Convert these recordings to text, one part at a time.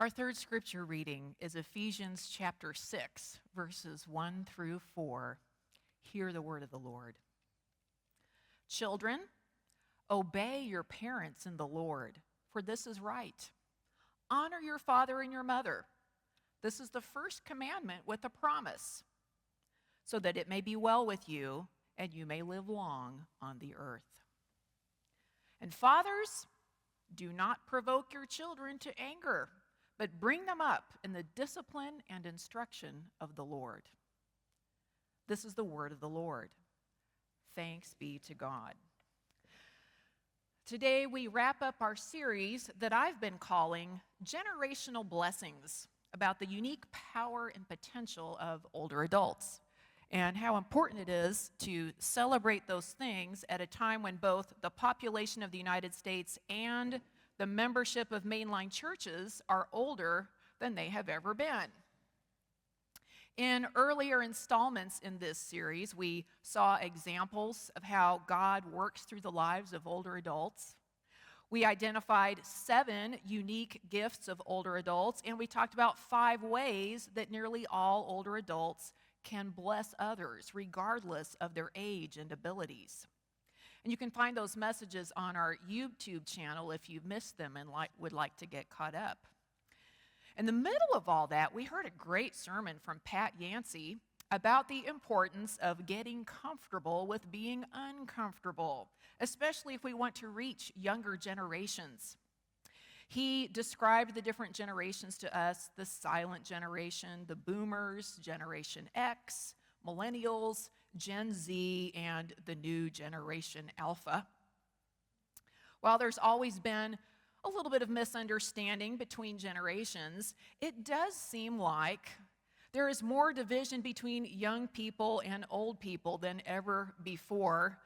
Our third scripture reading is Ephesians chapter 6, verses 1 through 4. Hear the word of the Lord. Children, obey your parents in the Lord, for this is right. Honor your father and your mother. This is the first commandment with a promise, so that it may be well with you and you may live long on the earth. And fathers, do not provoke your children to anger, but bring them up in the discipline and instruction of the Lord. This is the word of the Lord. Thanks be to God. Today we wrap up our series that I've been calling Generational Blessings, about the unique power and potential of older adults, and how important it is to celebrate those things at a time when both the population of the United States and the membership of mainline churches are older than they have ever been. In earlier installments in this series, we saw examples of how God works through the lives of older adults. We identified 7 unique gifts of older adults, and we talked about 5 ways that nearly all older adults can bless others, regardless of their age and abilities. And you can find those messages on our YouTube channel if you've missed them and would like to get caught up. In the middle of all that, we heard a great sermon from Pat Yancey about the importance of getting comfortable with being uncomfortable, especially if we want to reach younger generations. He described the different generations to us: the silent generation, the boomers, Generation X, millennials, Gen Z, and the new generation Alpha. While there's always been a little bit of misunderstanding between generations, it does seem like there is more division between young people and old people than ever before.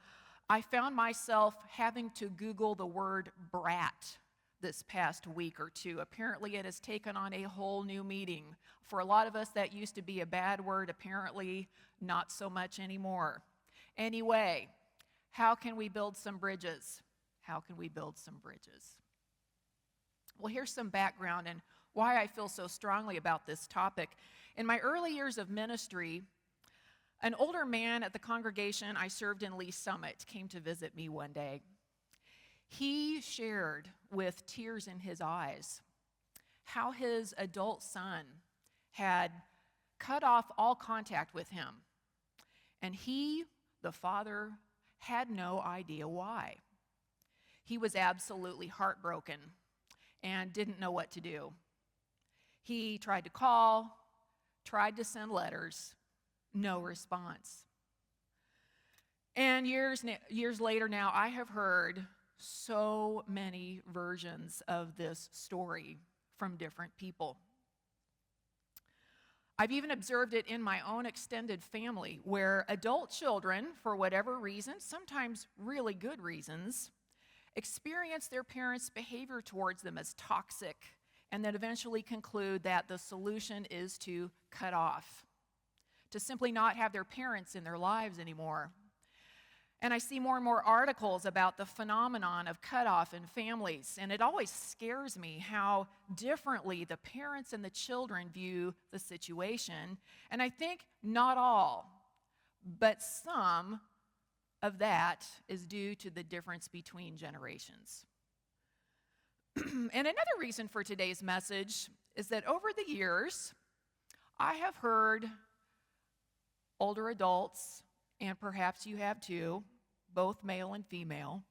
I found myself having to Google the word brat this past week or two. Apparently it has taken on a whole new meaning. For a lot of us, that used to be a bad word. Apparently not so much anymore. Anyway, how can we build some bridges? How can we build some bridges? Well, here's some background and why I feel so strongly about this topic. In my early years of ministry, an older man at the congregation I served in Lee Summit came to visit me one day. He shared with tears in his eyes how his adult son had cut off all contact with him. And he, the father, had no idea why. He was absolutely heartbroken and didn't know what to do. He tried to call, tried to send letters, no response. And years later now, I have heard so many versions of this story from different people. I've even observed it in my own extended family, where adult children, for whatever reason, sometimes really good reasons, experience their parents' behavior towards them as toxic, and then eventually conclude that the solution is to cut off, to simply not have their parents in their lives anymore. And I see more and more articles about the phenomenon of cutoff in families, and it always scares me how differently the parents and the children view the situation. And I think not all, but some of that is due to the difference between generations. And another reason for today's message is that over the years, I have heard older adults, and perhaps you have too, both male and female,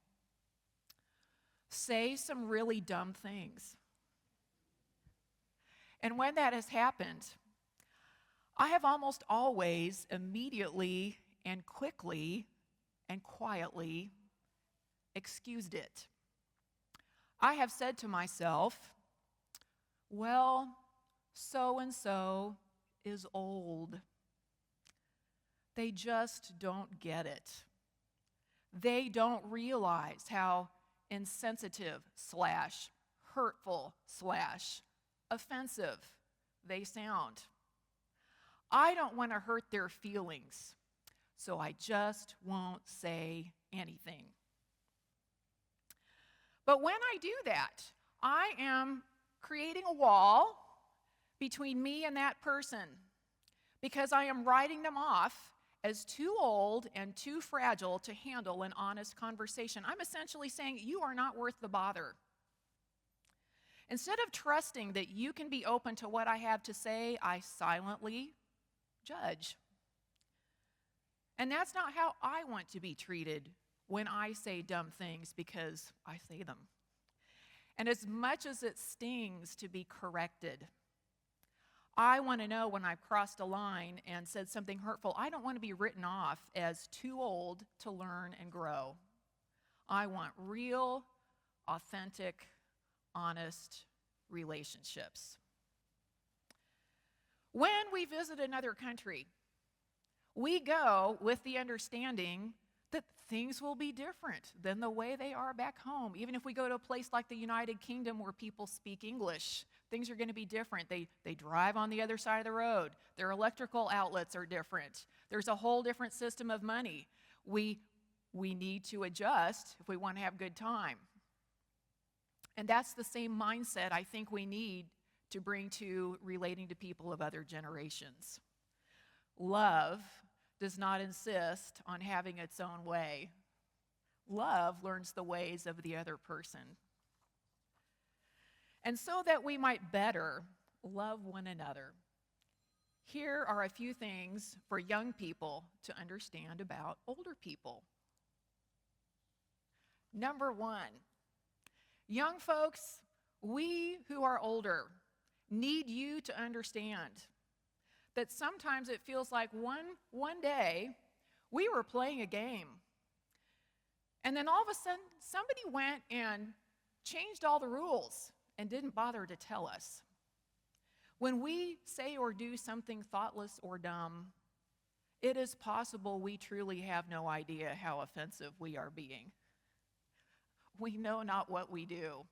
say some really dumb things. And when that has happened, I have almost always immediately and quickly and quietly excused it. I have said to myself, well, so-and-so is old. They just don't get it. They don't realize how insensitive / hurtful / offensive they sound. I don't want to hurt their feelings, so I just won't say anything. But when I do that, I am creating a wall between me and that person because I am writing them off as too old and too fragile to handle an honest conversation. I'm essentially saying you are not worth the bother. Instead of trusting that you can be open to what I have to say, I silently judge. And that's not how I want to be treated when I say dumb things because I say them. And as much as it stings to be corrected, I want to know when I've crossed a line and said something hurtful, I don't want to be written off as too old to learn and grow. I want real, authentic, honest relationships. When we visit another country, we go with the understanding that things will be different than the way they are back home. Even if we go to a place like the United Kingdom where people speak English, things are going to be different. They drive on the other side of the road. Their electrical outlets are different. There's a whole different system of money. We need to adjust if we want to have a good time. And that's the same mindset I think we need to bring to relating to people of other generations. Love does not insist on having its own way. Love learns the ways of the other person. And so that we might better love one another, here are a few things for young people to understand about older people. Number one, young folks, we who are older need you to understand that sometimes it feels like one day we were playing a game, and then all of a sudden somebody went and changed all the rules and didn't bother to tell us. When we say or do something thoughtless or dumb, it is possible we truly have no idea how offensive we are being. We know not what we do.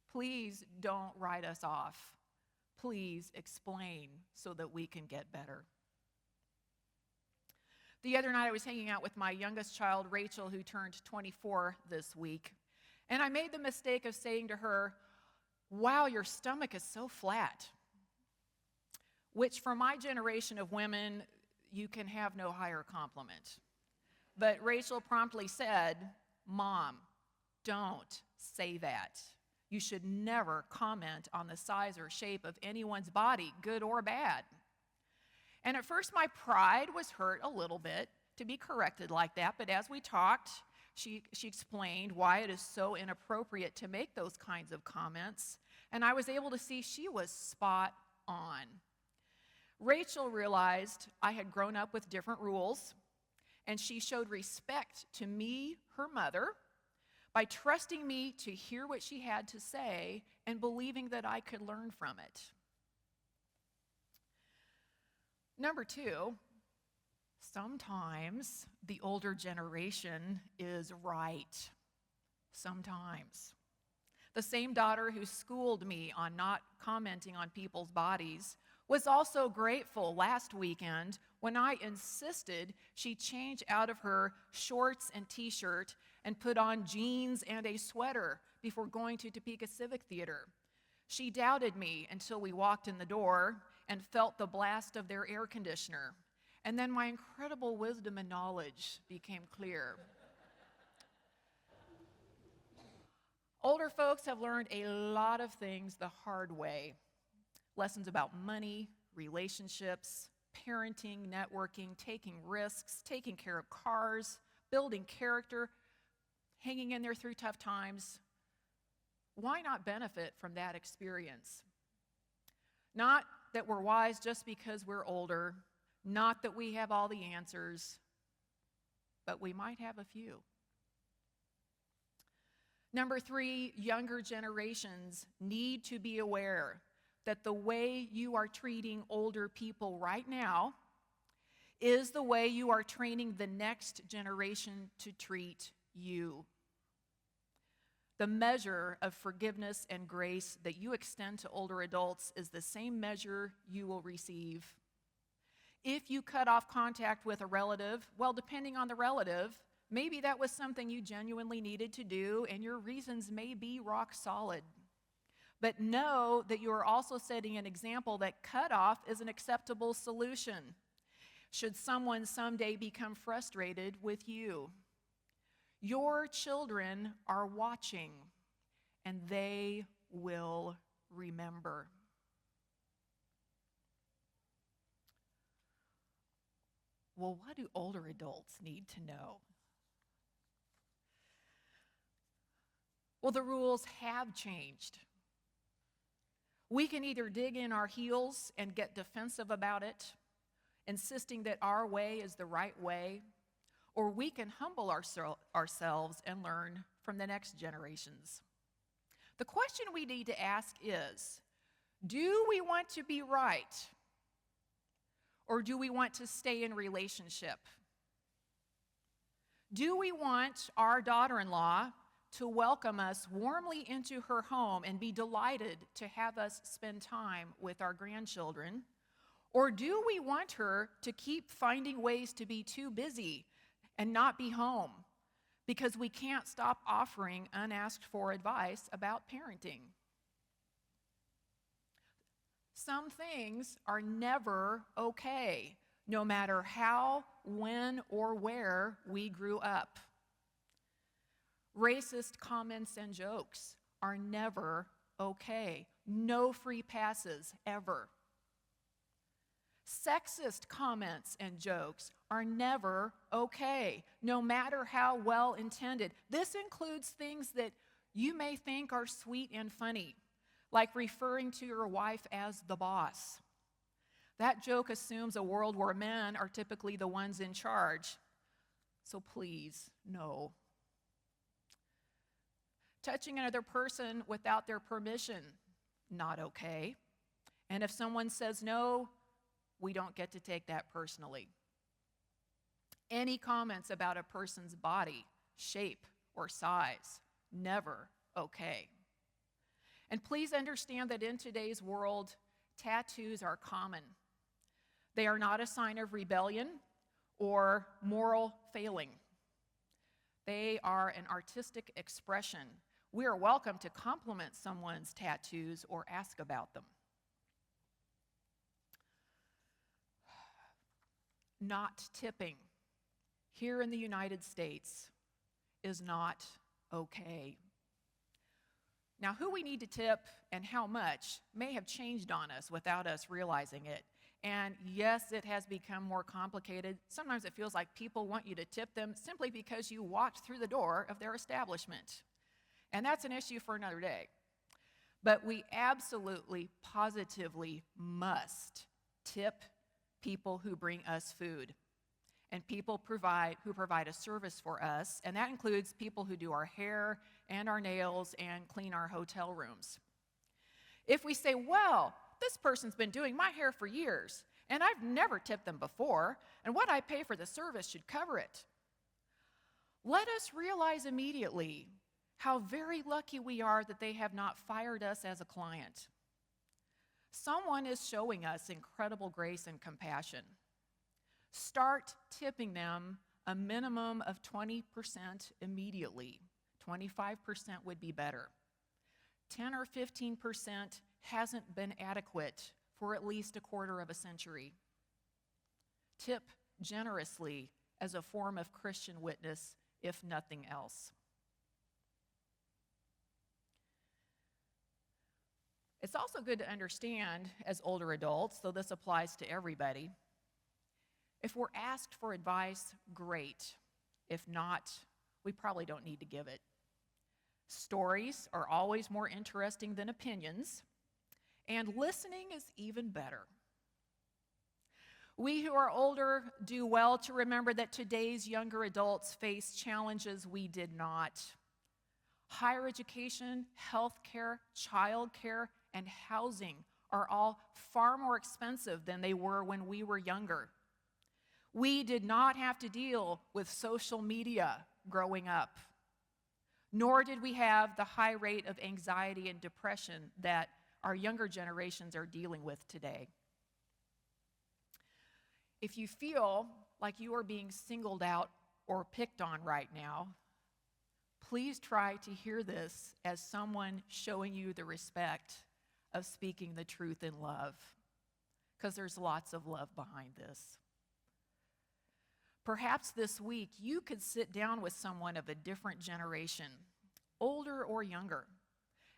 Please don't write us off. Please explain so that we can get better. The other night I was hanging out with my youngest child, Rachel, who turned 24 this week. And I made the mistake of saying to her, "Wow, your stomach is so flat." Which for my generation of women, you can have no higher compliment. But Rachel promptly said, "Mom, don't say that. You should never comment on the size or shape of anyone's body, good or bad." And at first my pride was hurt a little bit to be corrected like that, but as we talked, she explained why it is so inappropriate to make those kinds of comments, and I was able to see she was spot on. Rachel realized I had grown up with different rules, and she showed respect to me, her mother, by trusting me to hear what she had to say and believing that I could learn from it. Number two, sometimes the older generation is right. Sometimes. The same daughter who schooled me on not commenting on people's bodies was also grateful last weekend when I insisted she change out of her shorts and t-shirt and put on jeans and a sweater before going to Topeka Civic Theater. She doubted me until we walked in the door and felt the blast of their air conditioner. And then my incredible wisdom and knowledge became clear. Older folks have learned a lot of things the hard way. Lessons about money, relationships, parenting, networking, taking risks, taking care of cars, building character, hanging in there through tough times. Why not benefit from that experience? Not that we're wise just because we're older, not that we have all the answers, but we might have a few. Number three, younger generations need to be aware that the way you are treating older people right now is the way you are training the next generation to treat you. The measure of forgiveness and grace that you extend to older adults is the same measure you will receive. If you cut off contact with a relative, well, depending on the relative, maybe that was something you genuinely needed to do, and your reasons may be rock solid. But know that you are also setting an example that cutoff is an acceptable solution should someone someday become frustrated with you. Your children are watching, and they will remember. Well, what do older adults need to know? Well, the rules have changed. We can either dig in our heels and get defensive about it, insisting that our way is the right way, or we can humble ourselves and learn from the next generations. The question we need to ask is, do we want to be right, or do we want to stay in relationship? Do we want our daughter-in-law to welcome us warmly into her home and be delighted to have us spend time with our grandchildren? Or do we want her to keep finding ways to be too busy and not be home because we can't stop offering unasked for advice about parenting? Some things are never okay, no matter how, when, or where we grew up. Racist comments and jokes are never okay. No free passes, ever. Sexist comments and jokes are never okay, no matter how well intended. This includes things that you may think are sweet and funny, like referring to your wife as the boss. That joke assumes a world where men are typically the ones in charge. So please, no. Touching another person without their permission, not okay. And if someone says no, we don't get to take that personally. Any comments about a person's body, shape, or size, never okay. And please understand that in today's world, tattoos are common. They are not a sign of rebellion or moral failing. They are an artistic expression. We are welcome to compliment someone's tattoos or ask about them. Not tipping here in the United States is not okay. Now, who we need to tip and how much may have changed on us without us realizing it. And yes, it has become more complicated. Sometimes it feels like people want you to tip them simply because you walked through the door of their establishment. And that's an issue for another day. But we absolutely, positively must tip people who bring us food and people who provide a service for us, and that includes people who do our hair and our nails and clean our hotel rooms. If we say, well, this person's been doing my hair for years, and I've never tipped them before, and what I pay for the service should cover it, let us realize immediately how very lucky we are that they have not fired us as a client. Someone is showing us incredible grace and compassion. Start tipping them a minimum of 20% immediately. 25% would be better. 10 or 15% hasn't been adequate for at least a quarter of a century. Tip generously as a form of Christian witness, if nothing else. It's also good to understand as older adults, though this applies to everybody, if we're asked for advice, great. If not, we probably don't need to give it. Stories are always more interesting than opinions, and listening is even better. We who are older do well to remember that today's younger adults face challenges we did not. Higher education, health care, child care, and housing are all far more expensive than they were when we were younger. We did not have to deal with social media growing up, nor did we have the high rate of anxiety and depression that our younger generations are dealing with today. If you feel like you are being singled out or picked on right now, please try to hear this as someone showing you the respect of speaking the truth in love, because there's lots of love behind this. Perhaps this week you could sit down with someone of a different generation, older or younger,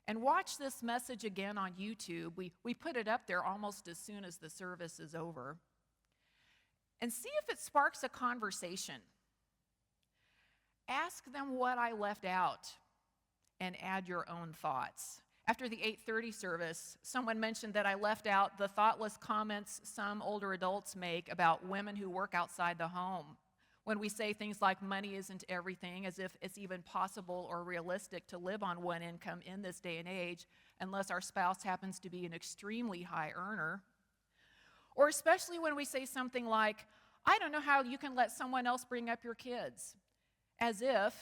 and watch this message again on YouTube. We put it up there almost as soon as the service is over. And see if it sparks a conversation. Ask them what I left out and add your own thoughts. After the 8:30 service, someone mentioned that I left out the thoughtless comments some older adults make about women who work outside the home. When we say things like money isn't everything, as if it's even possible or realistic to live on one income in this day and age, unless our spouse happens to be an extremely high earner. Or especially when we say something like, I don't know how you can let someone else bring up your kids, as if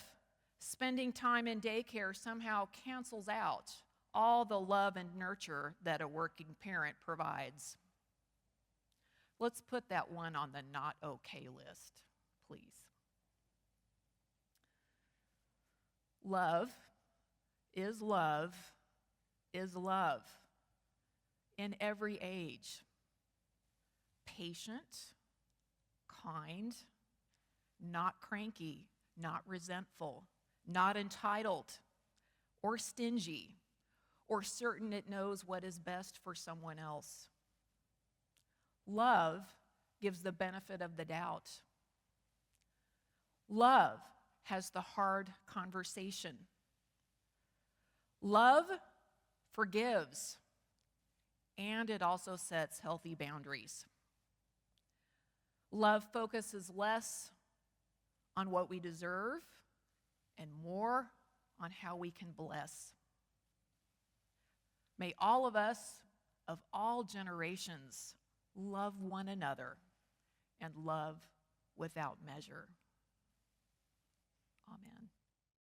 spending time in daycare somehow cancels out all the love and nurture that a working parent provides. Let's put that one on the not okay list, please. Love is love is love in every age. Patient, kind, not cranky, not resentful, not entitled or stingy, or certain it knows what is best for someone else. Love gives the benefit of the doubt. Love has the hard conversation. Love forgives, and it also sets healthy boundaries. Love focuses less on what we deserve and more on how we can bless. May all of us of all generations love one another and love without measure. Amen.